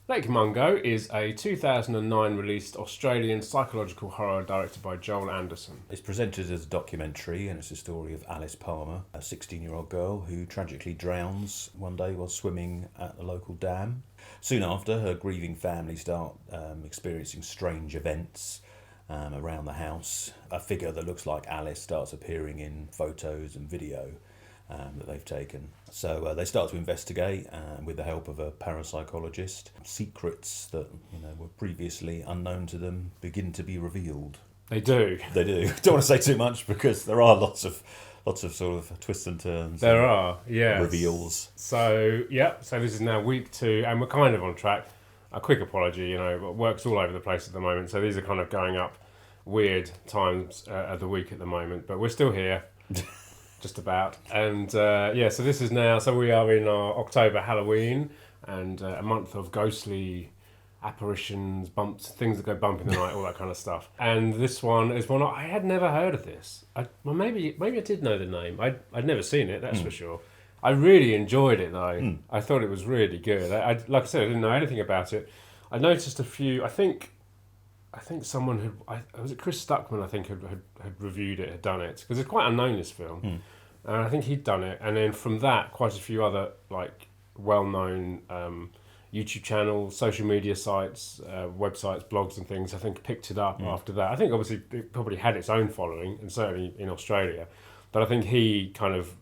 Lake Mungo is a 2009 released Australian psychological horror directed by Joel Anderson. It's presented as a documentary, and it's the story of Alice Palmer, a 16-year-old girl who tragically drowns one day while swimming at the local dam. Soon after, her grieving family start experiencing strange events around the house. A figure that looks like Alice starts appearing in photos and video that they've taken. So they start to investigate with the help of a parapsychologist. Secrets that were previously unknown to them begin to be revealed. They do. They do. Don't want to say too much because there are lots of sort of twists and turns. There are, yeah. Reveals. So this is now week 2, and we're kind of on track. A quick apology, work's all over the place at the moment, so these are kind of going up weird times of the week at the moment, but we're still here. Just about. And so this is now, so we are in our October Halloween and a month of ghostly apparitions, bumps, things that go bump in the night, all that kind of stuff. And this one is one I had never heard of this. Maybe I did know the name. I'd never seen it, that's for sure. I really enjoyed it though. I thought it was really good. Like I said, I didn't know anything about it. I noticed a few, I think someone was it Chris Stuckman, I think, had reviewed it, had done it, because it's quite unknown, this film. And I think he'd done it, and then from that, quite a few other well-known YouTube channels, social media sites, websites, blogs and things, I think picked it up after that. I think obviously it probably had its own following, and certainly in Australia, but I think he kind of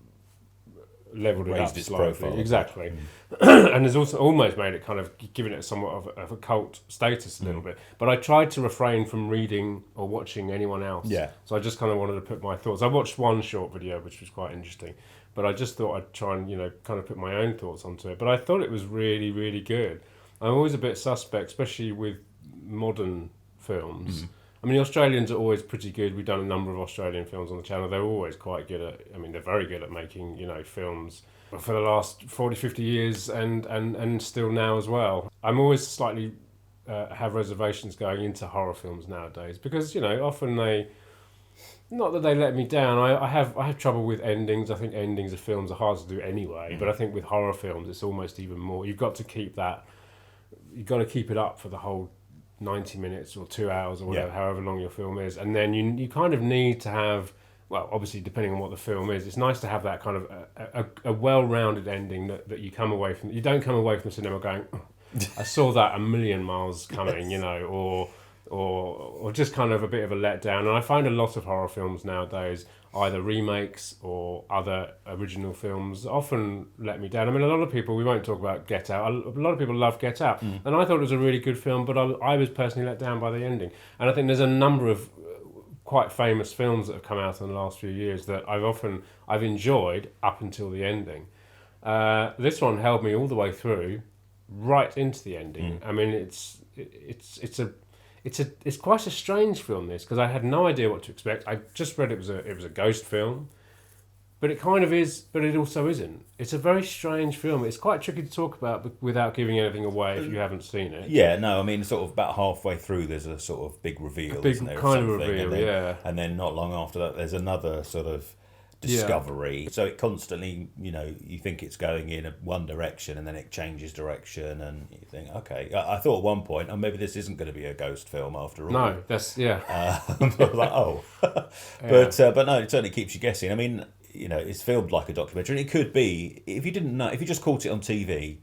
leveled it up its slightly. profile. Exactly. And has also almost made it kind of given it somewhat of a cult status a little bit. But I tried to refrain from reading or watching anyone else. Yeah. So I just kind of wanted to put my thoughts. I watched one short video, which was quite interesting, but I just thought I'd try and, kind of put my own thoughts onto it. But I thought it was really, really good. I'm always a bit suspect, especially with modern films. I mean, the Australians are always pretty good. We've done a number of Australian films on the channel. They're always quite good at, they're very good at making, films for the last 40, 50 years and still now as well. I'm always slightly have reservations going into horror films nowadays because, often not that they let me down. I have trouble with endings. I think endings of films are hard to do anyway. But I think with horror films, it's almost even more. You've got to keep it up for the whole 90 minutes or 2 hours or whatever, however long your film is, and then you kind of need to have, well, obviously depending on what the film is, it's nice to have that kind of a well-rounded ending that you come away from. You don't come away from the cinema going, oh, I saw that a million miles coming, or just kind of a bit of a letdown. And I find a lot of horror films nowadays, either remakes or other original films, often let me down. I mean, a lot of people, we won't talk about Get Out, a lot of people love Get Out, and I thought it was a really good film, but I was personally let down by the ending. And I think there's a number of quite famous films that have come out in the last few years that I've enjoyed up until the ending. This one held me all the way through, right into the ending. I mean, it's quite a strange film, this, because I had no idea what to expect. I just read it was a ghost film, but it kind of is, but it also isn't. It's a very strange film. It's quite tricky to talk about without giving anything away if you haven't seen it. Yeah, no, I mean, sort of about halfway through, there's a sort of big reveal, isn't there? Kind of reveal, and then not long after that, there's another sort of discovery. So it constantly, you think it's going in one direction and then it changes direction, and you think, okay. I thought at one point, maybe this isn't going to be a ghost film after all. No, that's I was like, oh, but no, it certainly keeps you guessing. I mean, it's filmed like a documentary. And it could be, if you didn't know, if you just caught it on TV,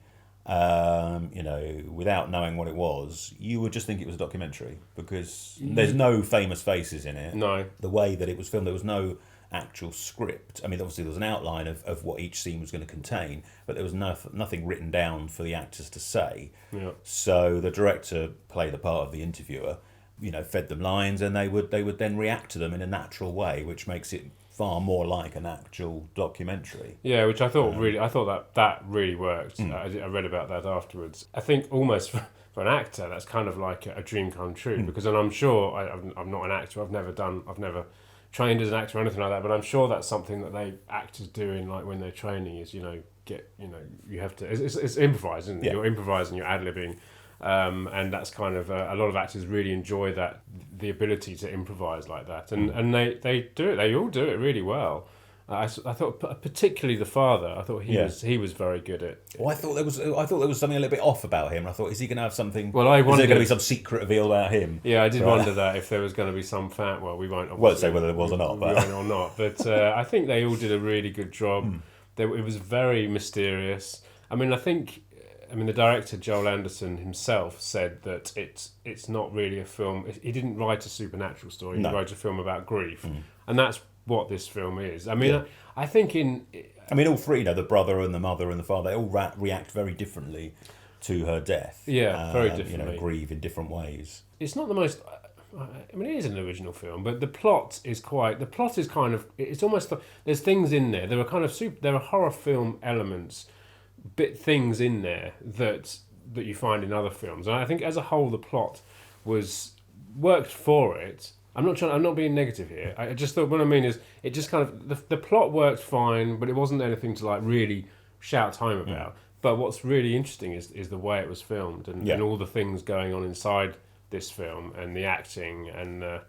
without knowing what it was, you would just think it was a documentary because there's no famous faces in it. No, the way that it was filmed, there was no actual script. I mean, obviously there was an outline of what each scene was going to contain, but there was nothing written down for the actors to say. Yeah. So the director played the part of the interviewer, fed them lines, and they would then react to them in a natural way, which makes it far more like an actual documentary. Yeah, which I thought that really worked. I read about that afterwards. I think almost for an actor, that's kind of like a dream come true, because, and I'm sure I'm not an actor. I've never trained as an actor or anything like that, but I'm sure that's something that actors do in, like, when they're training, is you have to, it's improvised, isn't it? You're improvising, you're ad-libbing, and that's kind of a lot of actors really enjoy that, the ability to improvise like that, and they do it, they all do it really well. I thought particularly the father. I thought Yeah. he was very good at. Well, I thought there was something a little bit off about him. I thought, is he going to have something? Well, I is there wondered. going to be some secret reveal about him? Yeah, I did Right. wonder that if there was going to be some fact. Well, we won't. Won't say whether there was or not, We but won't or not. But I think they all did a really good job. It was very mysterious. I mean, the director Joel Anderson himself said that it's not really a film. He didn't write a supernatural story. No. He wrote a film about grief, and that's what this film is. I mean, I think all three, the brother and the mother and the father, they all react very differently to her death. Yeah, very differently. Grieve in different ways. It's not the most. I mean, it is an original film, but the plot is kind of. It's almost. There's things in there. There are horror film elements, things in there that you find in other films, and I think as a whole the plot worked for it. I'm not being negative here. I just thought what I mean is it just kind of the plot worked fine, but it wasn't anything to like really shout home about. But what's really interesting is the way it was filmed and all the things going on inside this film and the acting and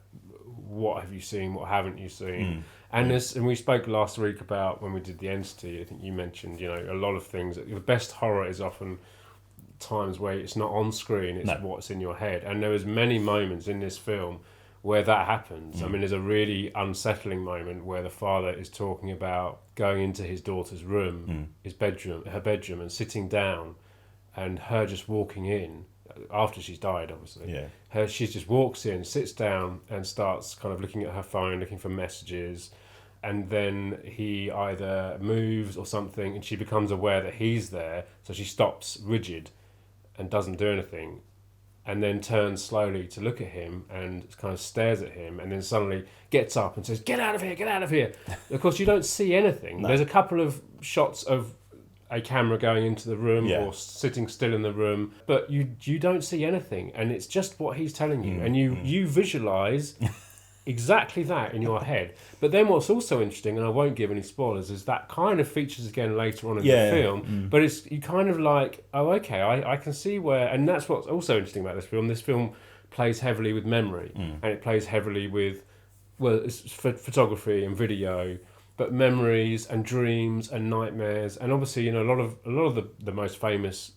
what have you seen, what haven't you seen. And we spoke last week about when we did The Entity. I think you mentioned a lot of things. The best horror is often times where it's not on screen, it's what's in your head. And there was many moments in this film where that happens. I mean, there's a really unsettling moment where the father is talking about going into his daughter's room, her bedroom, and sitting down, and her just walking in after she's died, obviously. Yeah. She just walks in, sits down, and starts kind of looking at her phone, looking for messages, and then he either moves or something, and she becomes aware that he's there, so she stops rigid and doesn't do anything, and then turns slowly to look at him and kind of stares at him, and then suddenly gets up and says, "Get out of here, get out of here." Of course, you don't see anything. There's a couple of shots of a camera going into the room or sitting still in the room, but you don't see anything, and it's just what he's telling you, and you visualise exactly that in your head. But then what's also interesting, and I won't give any spoilers, is that kind of features again later on in the film. But it's you kind of like, oh, okay, I can see where, and that's what's also interesting about this film. This film plays heavily with memory, and it plays heavily with, it's photography and video, but memories and dreams and nightmares, and obviously a lot of the most famous,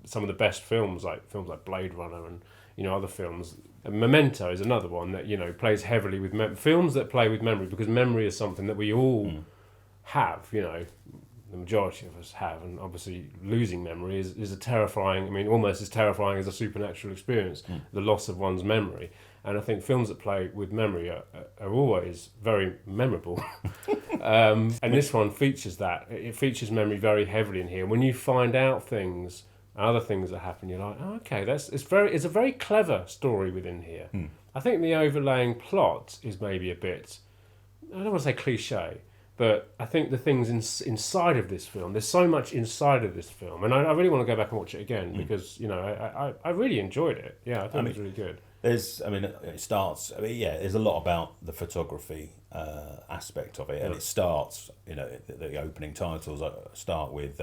some of the best films like Blade Runner and other films. Memento is another one that plays heavily with films that play with memory, because memory is something that we all have. The majority of us have, and obviously losing memory is a terrifying. I mean, almost as terrifying as a supernatural experience, the loss of one's memory. And I think films that play with memory are always very memorable. And this one features that. It features memory very heavily in here. When you find out things, other things that happen, you're like, oh, okay, it's a very clever story within here. I think the overlaying plot is maybe a bit, I don't want to say cliche, but I think the things inside of this film, there's so much inside of this film, and I really want to go back and watch it again because I really enjoyed it. Yeah, I thought it was really good. There's a lot about the photography aspect of it, and it starts, the opening titles start with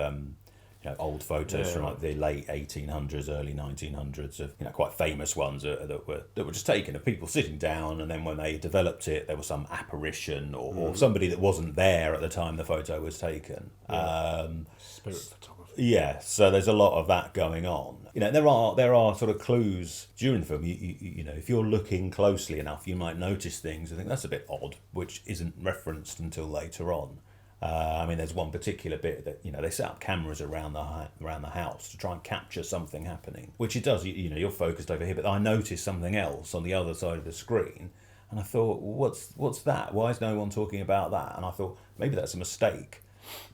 old photos from like the late 1800s, early 1900s of quite famous ones that were just taken of people sitting down, and then when they developed it, there was some apparition or somebody that wasn't there at the time the photo was taken. Spirit photography. Yeah, so there's a lot of that going on. There are sort of clues during the film. You if you're looking closely enough, you might notice things. I think that's a bit odd, which isn't referenced until later on. There's one particular bit that they set up cameras around the house to try and capture something happening, which it does. You're focused over here, but I noticed something else on the other side of the screen, and I thought, what's that? Why is no one talking about that? And I thought maybe that's a mistake,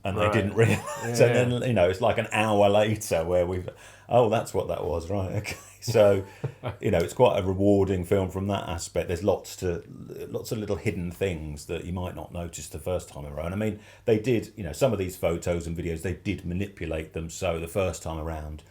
and they didn't realise. And then it's like an hour later where that's what that was, right? Okay. So, it's quite a rewarding film from that aspect. There's lots of little hidden things that you might not notice the first time around. I mean, they did, some of these photos and videos, they did manipulate them so the first time around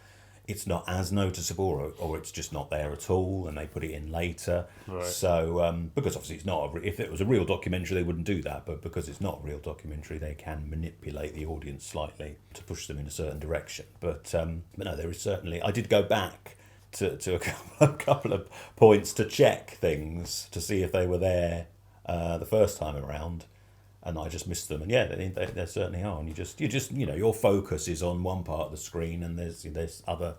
it's not as noticeable, or it's just not there at all, and they put it in later. Right. So, because obviously it's not, if it was a real documentary, they wouldn't do that, but because it's not a real documentary, they can manipulate the audience slightly to push them in a certain direction. But no, there is certainly, I did go back to a couple of points to check things to see if they were there the first time around, and I just missed them. And yeah, they certainly are. And you just your focus is on one part of the screen, and there's other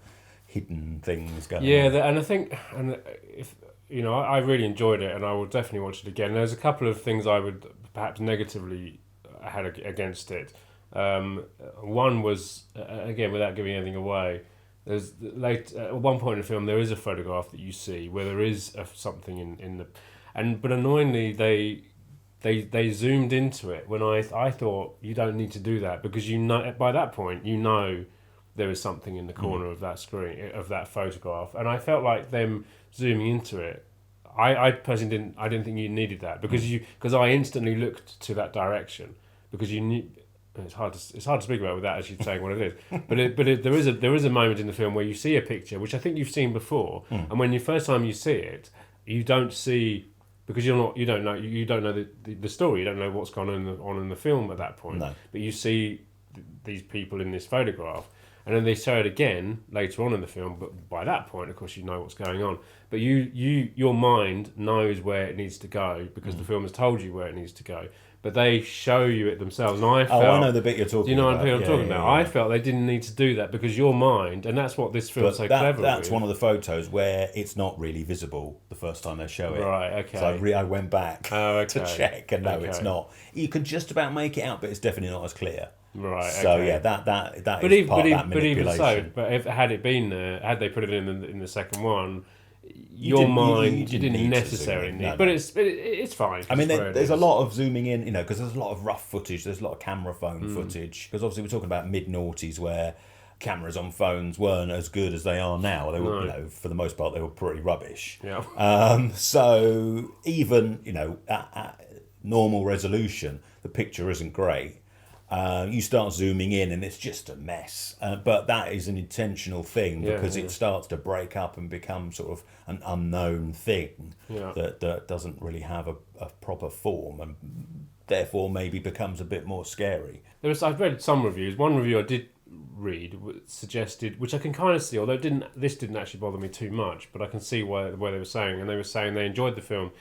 hidden things going on. Yeah, and I think, and if I really enjoyed it, and I will definitely watch it again. There's a couple of things I would perhaps negatively had against it. One was, again, without giving anything away, there's at one point in the film there is a photograph that you see where there is something in the, but annoyingly they zoomed into it when I thought you don't need to do that, because by that point there is something in the corner of that screen, of that photograph, and I felt like them zooming into it. I personally didn't think you needed that, because I instantly looked to that direction, because you knew. It's hard to speak about without actually saying what it is. But there is a moment in the film where you see a picture which I think you've seen before, and when the first time you see it, you don't see, because you don't know the story, you don't know what's gone on in the film at that point. No. But you see these people in this photograph, and then they show it again later on in the film. But by that point, of course, you know what's going on. But your mind knows where it needs to go, because the film has told you where it needs to go. But they show you it themselves, and I felt. I know the bit you're talking about. Do you know what I'm talking about? Yeah. I felt they didn't need to do that, because your mind, and that's what this film's so clever. That's one of the photos where it's not really visible the first time they show it. Right. Okay. So I went back to check, and no, it's not. You can just about make it out, but it's definitely not as clear. Right. So okay. yeah, that is part of that manipulation. But even so, had it been there, had they put it in the second one, you didn't necessarily need. But it's fine. I mean, there's a lot of zooming in, because there's a lot of rough footage. There's a lot of camera phone footage, because obviously we're talking about mid-noughties where cameras on phones weren't as good as they are now. They were, for the most part, they were pretty rubbish. Yeah. So even at normal resolution, the picture isn't great. You start zooming in and it's just a mess. But that is an intentional thing, because it starts to break up and become sort of an unknown thing that doesn't really have a proper form, and therefore maybe becomes a bit more scary. I've read some reviews. One review I did read suggested, which I can kind of see, although this didn't actually bother me too much, but I can see where they were saying, and they were saying they enjoyed the film,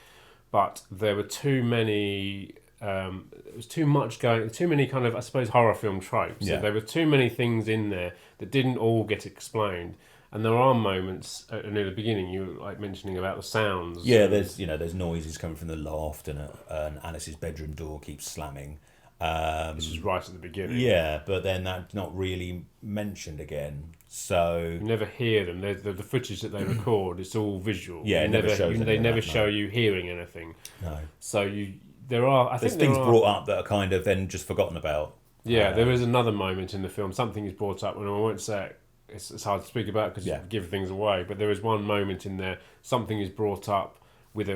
but there were too many... it was too many kind of, I suppose, horror film tropes. Yeah. So there were too many things in there that didn't all get explained. And there are moments near the beginning, you were like mentioning about the sounds. Yeah, there's noises coming from the loft, and Alice's bedroom door keeps slamming. This was right at the beginning. Yeah, but then that's not really mentioned again. So you never hear them. The footage that they record, it's all visual. Yeah, they never show you hearing anything. No. So there's things brought up that are kind of then just forgotten about. Yeah, there is another moment in the film. Something is brought up, and I won't say it. It's hard to speak about because you give things away. But there is one moment in there. Something is brought up with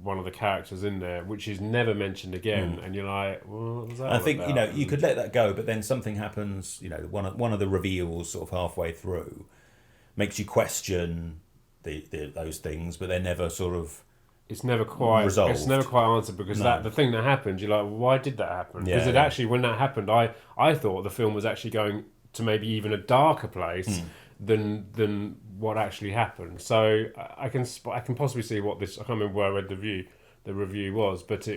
one of the characters in there, which is never mentioned again. And you're like, well, what was that? I think about? You could let that go, but then something happens. One of the reveals sort of halfway through makes you question those things, but they're never sort of. It's never quite resolved. It's never quite answered, because the thing that happened, you're like, well, why did that happen? Because actually, when that happened, I thought the film was actually going to maybe even a darker place than what actually happened. So I can possibly see what this. I can't remember where I read the review was, but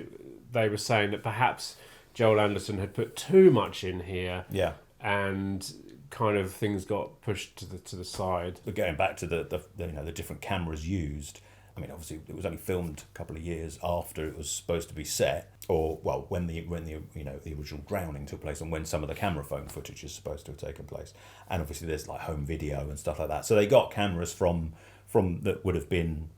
they were saying that perhaps Joel Anderson had put too much in here. Yeah. And kind of things got pushed to the side. But going back to the different cameras used. I mean, obviously, it was only filmed a couple of years after it was supposed to be set, when the original drowning took place, and when some of the camera phone footage is supposed to have taken place. And obviously, there's like home video and stuff like that. So they got cameras from that would have been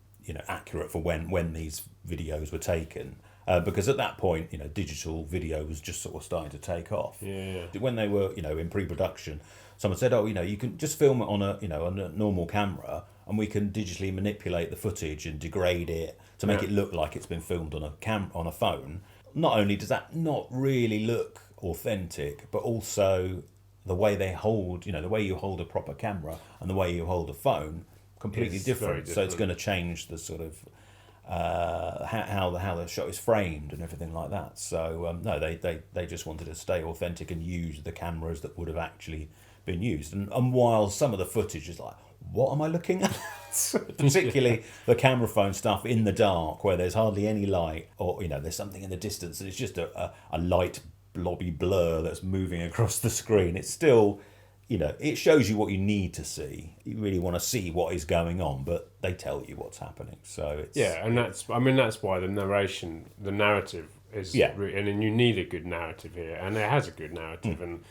accurate for when these videos were taken. Because at that point, digital video was just sort of starting to take off. Yeah. When they were, in pre-production, someone said, you can just film it on a normal camera, and we can digitally manipulate the footage and degrade it to make it look like it's been filmed on a phone. Not only does that not really look authentic, but also the way they hold, the way you hold a proper camera and the way you hold a phone, completely different. So it's going to change the sort of how the shot is framed and everything like that. So no, they just wanted to stay authentic and use the cameras that would have actually been used. And while some of the footage is like, what am I looking at? shots, particularly the camera phone stuff in the dark where there's hardly any light, or there's something in the distance and it's just a light blobby blur that's moving across the screen. It's still, it shows you what you need to see. You really want to see what is going on, but they tell you what's happening. So it's and that's why the narrative is and then you need a good narrative here, and it has a good narrative and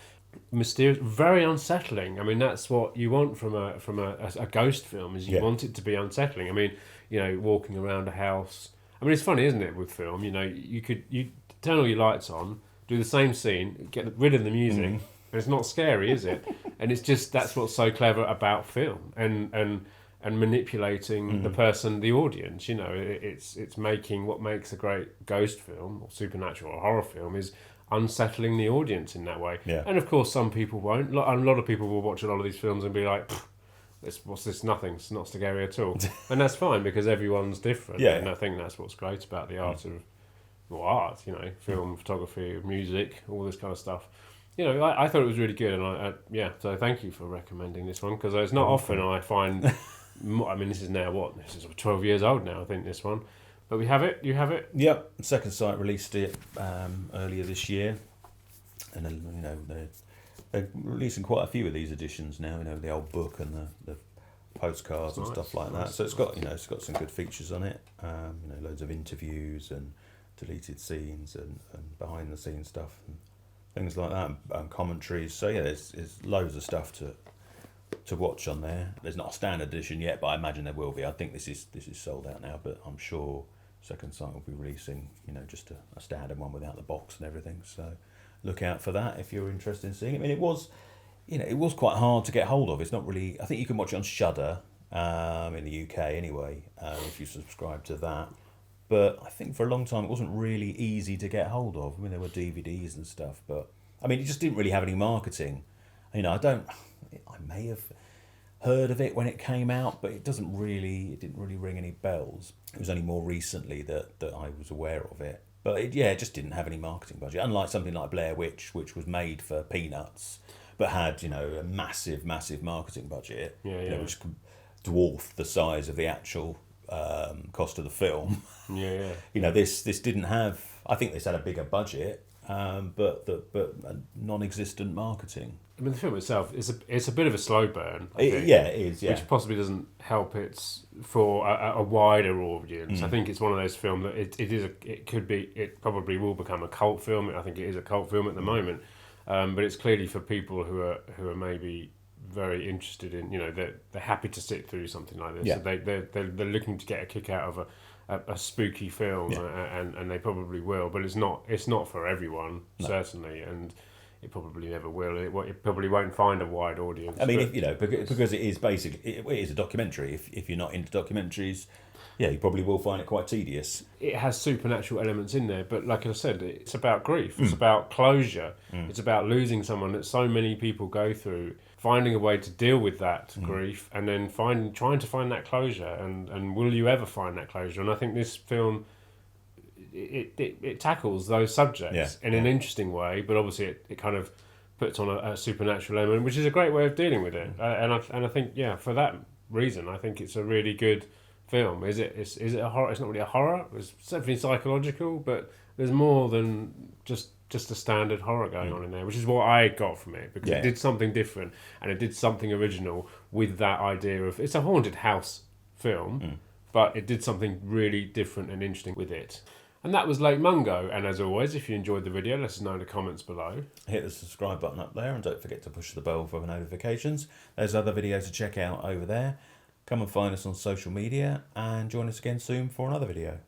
mysterious, very unsettling. I mean, that's what you want from a ghost film, is you want it to be unsettling. I mean, walking around a house. I mean, it's funny, isn't it, with film? You turn all your lights on, do the same scene, get rid of the music, and it's not scary, is it? And it's just, that's what's so clever about film and manipulating the audience. It's making what makes a great ghost film or supernatural or horror film is unsettling the audience in that way. Yeah. And of course, some people won't. A lot of people will watch a lot of these films and be like, what's this? Nothing. It's not scary at all. And that's fine, because everyone's different. Yeah. And I think that's what's great about the art of, film, photography, music, all this kind of stuff. I thought it was really good, and so thank you for recommending this one, because it's not often I find. I mean, this is now this is 12 years old now, I think, this one. But we have it. You have it. Yep. Second Sight released it earlier this year, and then they're releasing quite a few of these editions now. The old book and the postcards and stuff like that. So it's got some good features on it. Loads of interviews and deleted scenes and behind the scenes stuff and things like that, and commentaries. So there's loads of stuff to watch on there. There's not a standard edition yet, but I imagine there will be. I think this is sold out now, but I'm sure Second Sight will be releasing, just a standard one without the box and everything. So look out for that if you're interested in seeing it. I mean, it was quite hard to get hold of. It's not really. I think you can watch it on Shudder in the UK anyway, if you subscribe to that. But I think for a long time it wasn't really easy to get hold of. I mean, there were DVDs and stuff, but I mean, it just didn't really have any marketing. I may have heard of it when it came out, but it didn't really ring any bells. It was only more recently that I was aware of it. But it just didn't have any marketing budget. Unlike something like Blair Witch, which was made for peanuts, but had, a massive marketing budget, which dwarfed the size of the actual cost of the film. This didn't have. I think this had a bigger budget, but a non-existent marketing. I mean, the film itself it's a bit of a slow burn. It is. Yeah, which possibly doesn't help it for a wider audience. I think it's one of those films that it probably will become a cult film. I think it is a cult film at the moment, but it's clearly for people who are maybe very interested in, they're happy to sit through something like this. Yeah. So they're looking to get a kick out of a spooky film, and they probably will. But it's not for everyone, certainly, and it probably never will. It probably won't find a wide audience. I mean, because it is basically it is a documentary. If you're not into documentaries, you probably will find it quite tedious. It has supernatural elements in there, but like I said, it's about grief. It's about closure. It's about losing someone that so many people go through, finding a way to deal with that grief, and then trying to find that closure. And will you ever find that closure? And I think this film, it tackles those subjects in an interesting way, but obviously it kind of puts on a supernatural element, which is a great way of dealing with it. And I think for that reason, I think it's a really good film. Is it a horror? It's not really a horror. It's definitely psychological, but there's more than just a standard horror going on in there, which is what I got from it, because it did something different and it did something original with that idea of, it's a haunted house film, but it did something really different and interesting with it. And that was Lake Mungo. And as always, if you enjoyed the video, let us know in the comments below. Hit the subscribe button up there, and don't forget to push the bell for notifications. There's other videos to check out over there. Come and find us on social media, and join us again soon for another video.